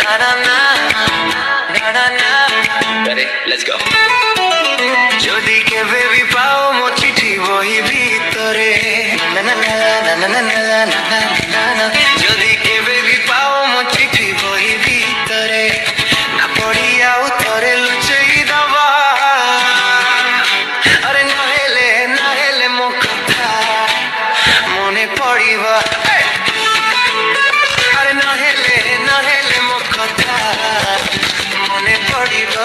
Na na na na na na. Ready? Let's go. যদি কেবে B পাও মো চিঠি বহি ভিতরে না না না না না না না না না। যদি কেবে বি পাও মো চিঠি বহি ভিতরে না পড়িয়া উত্তরে লুচেই দবা। আরে নহেলে মো কথা মনে পড়িবা। আরে নহেলে মো কথা মনে পড়িবা।